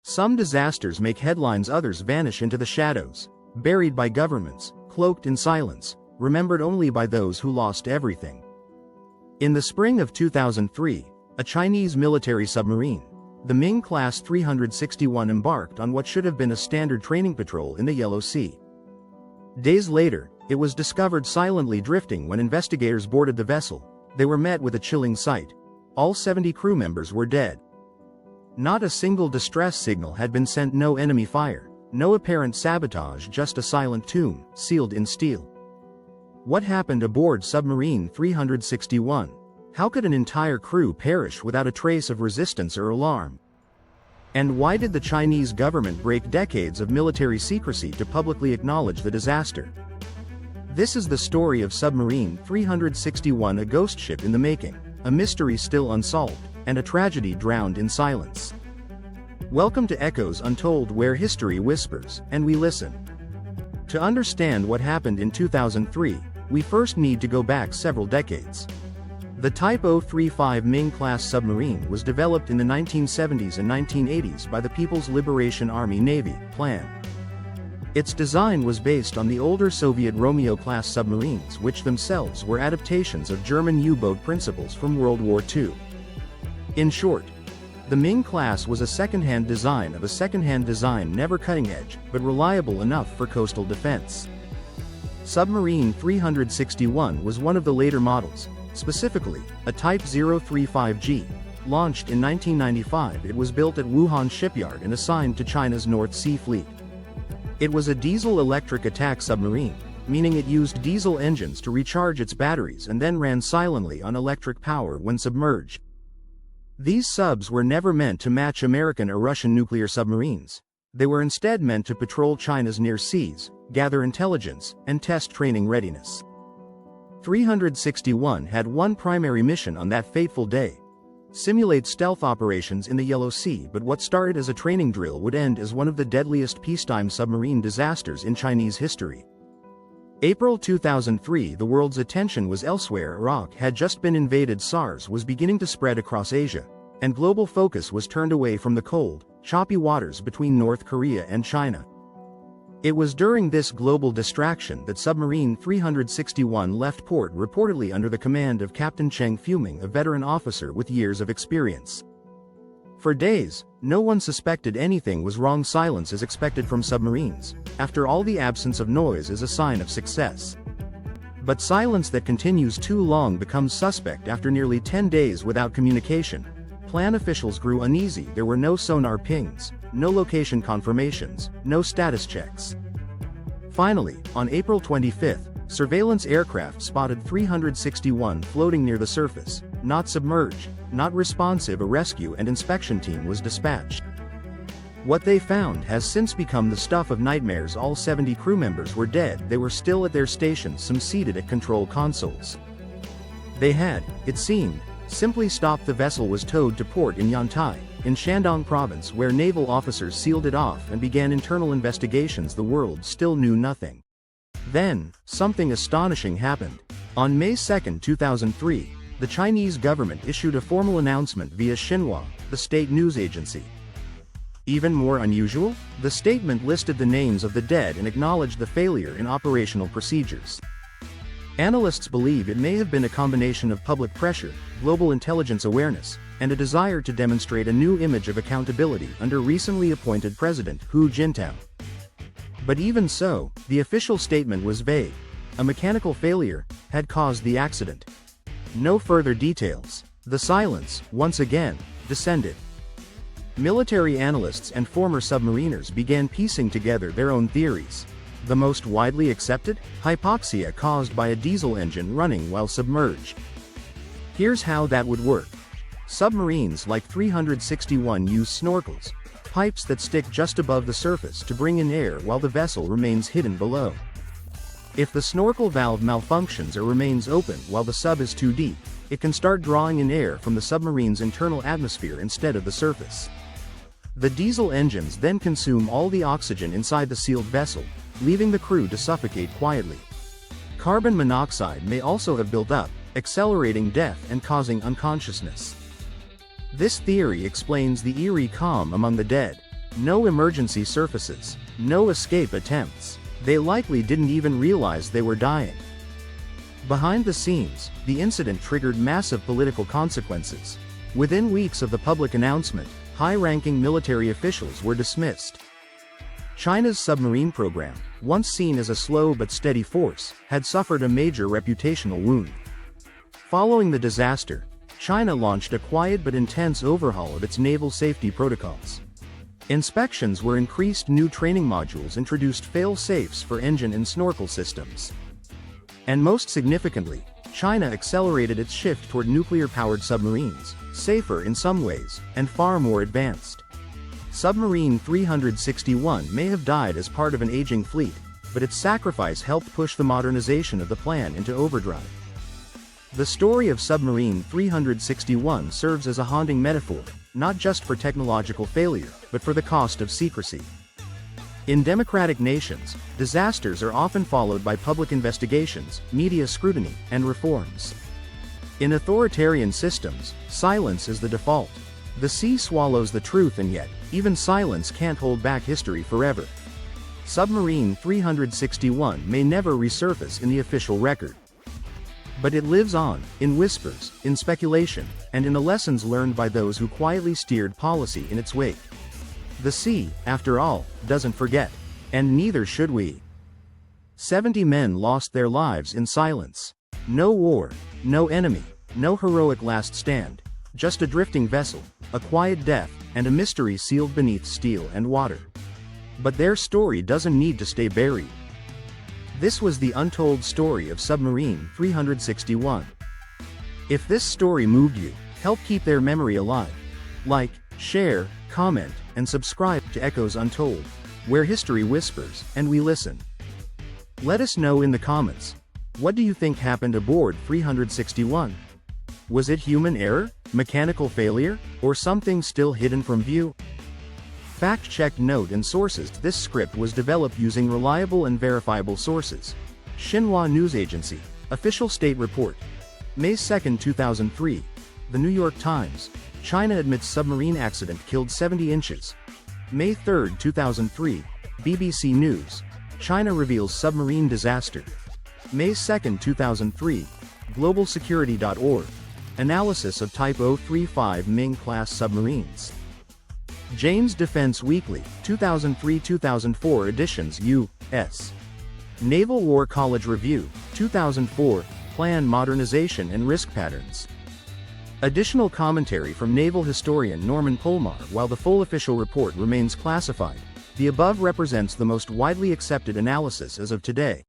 Some disasters make headlines, others vanish into the shadows, buried by governments, cloaked in silence, remembered only by those who lost everything. In the spring of 2003, a Chinese military submarine, the Ming Class 361, embarked on what should have been a standard training patrol in the Yellow Sea. Days later, it was discovered silently drifting. When investigators boarded the vessel, they were met with a chilling sight. All 70 crew members were dead. Not a single distress signal had been sent, no enemy fire, no apparent sabotage, just a silent tomb, sealed in steel. What happened aboard Submarine 361? How could an entire crew perish without a trace of resistance or alarm? And why did the Chinese government break decades of military secrecy to publicly acknowledge the disaster? This is the story of Submarine 361, a ghost ship in the making, a mystery still unsolved, and a tragedy drowned in silence. Welcome to Echoes Untold, where history whispers, and we listen. To understand what happened in 2003, we first need to go back several decades. The Type 035 Ming-class submarine was developed in the 1970s and 1980s by the People's Liberation Army Navy plan. Its design was based on the older Soviet Romeo-class submarines, which themselves were adaptations of German U-boat principles from World War II. In short, the Ming class was a second-hand design of a second-hand design, never cutting-edge, but reliable enough for coastal defense. Submarine 361 was one of the later models, specifically, a Type 035G. Launched in 1995, it was built at Wuhan Shipyard and assigned to China's North Sea Fleet. It was a diesel-electric attack submarine, meaning it used diesel engines to recharge its batteries and then ran silently on electric power when submerged. These subs were never meant to match American or Russian nuclear submarines. They were instead meant to patrol China's near seas, gather intelligence, and test training readiness. 361 had one primary mission on that fateful day: simulate stealth operations in the Yellow Sea. But what started as a training drill would end as one of the deadliest peacetime submarine disasters in Chinese history. April 2003, the world's attention was elsewhere. Iraq had just been invaded, SARS was beginning to spread across Asia, and global focus was turned away from the cold, choppy waters between North Korea and China. It was during this global distraction that Submarine 361 left port, reportedly under the command of Captain Cheng Fuming, a veteran officer with years of experience. For days, no one suspected anything was wrong. Silence is expected from submarines. After all, the absence of noise is a sign of success. But silence that continues too long becomes suspect. After nearly 10 days without communication, plan officials grew uneasy. There were no sonar pings, no location confirmations, no status checks. Finally, on April 25, surveillance aircraft spotted 361 floating near the surface, not submerged, not responsive. A rescue and inspection team was dispatched. What they found has since become the stuff of nightmares. All 70 crew members were dead. They were still at their stations, some seated at control consoles. They had, it seemed, simply stopped. The vessel was towed to port in Yantai, in Shandong province, where naval officers sealed it off and began internal investigations. The world still knew nothing. Then, something astonishing happened. On May 2, 2003, the Chinese government issued a formal announcement via Xinhua, the state news agency. Even more unusual, the statement listed the names of the dead and acknowledged the failure in operational procedures. Analysts believe it may have been a combination of public pressure, global intelligence awareness, and a desire to demonstrate a new image of accountability under recently appointed President Hu Jintao. But even so, the official statement was vague. A mechanical failure had caused the accident. No further details. The silence, once again, descended. Military analysts and former submariners began piecing together their own theories. The most widely accepted? Hypoxia caused by a diesel engine running while submerged. Here's how that would work. Submarines like 361 use snorkels, pipes that stick just above the surface to bring in air while the vessel remains hidden below. If the snorkel valve malfunctions or remains open while the sub is too deep, it can start drawing in air from the submarine's internal atmosphere instead of the surface. The diesel engines then consume all the oxygen inside the sealed vessel, leaving the crew to suffocate quietly. Carbon monoxide may also have built up, accelerating death and causing unconsciousness. This theory explains the eerie calm among the dead. No emergency surfaces. No escape attempts. They likely didn't even realize they were dying. Behind the scenes, the incident triggered massive political consequences. Within weeks of the public announcement, high-ranking military officials were dismissed. China's submarine program, once seen as a slow but steady force, had suffered a major reputational wound. Following the disaster, China launched a quiet but intense overhaul of its naval safety protocols. Inspections were increased, new training modules introduced fail-safes for engine and snorkel systems. And most significantly, China accelerated its shift toward nuclear-powered submarines, safer in some ways, and far more advanced. Submarine 361 may have died as part of an aging fleet, but its sacrifice helped push the modernization of the plan into overdrive. The story of Submarine 361 serves as a haunting metaphor, not just for technological failure, but for the cost of secrecy. In democratic nations, disasters are often followed by public investigations, media scrutiny, and reforms. In authoritarian systems, silence is the default. The sea swallows the truth, and yet, even silence can't hold back history forever. Submarine 361 may never resurface in the official record. But it lives on, in whispers, in speculation, and in the lessons learned by those who quietly steered policy in its wake. The sea, after all, doesn't forget. And neither should we. 70 men lost their lives in silence. No war, no enemy, no heroic last stand. Just a drifting vessel, a quiet death, and a mystery sealed beneath steel and water. But their story doesn't need to stay buried. This was the untold story of Submarine 361. If this story moved you, help keep their memory alive. Like, share, comment, and subscribe to Echoes Untold, where history whispers, and we listen. Let us know in the comments. What do you think happened aboard 361? Was it human error, mechanical failure, or something still hidden from view? Fact-checked note and sources. This script was developed using reliable and verifiable sources. Xinhua News Agency. Official State Report. May 2, 2003. The New York Times. China admits submarine accident killed 70 inches. May 3, 2003. BBC News. China reveals submarine disaster. May 2, 2003. GlobalSecurity.org. Analysis of Type 035 Ming-class submarines. Jane's Defense Weekly, 2003-2004 editions U.S. Naval War College Review, 2004, Plan Modernization and Risk Patterns. Additional commentary from naval historian Norman Polmar. While the full official report remains classified, the above represents the most widely accepted analysis as of today.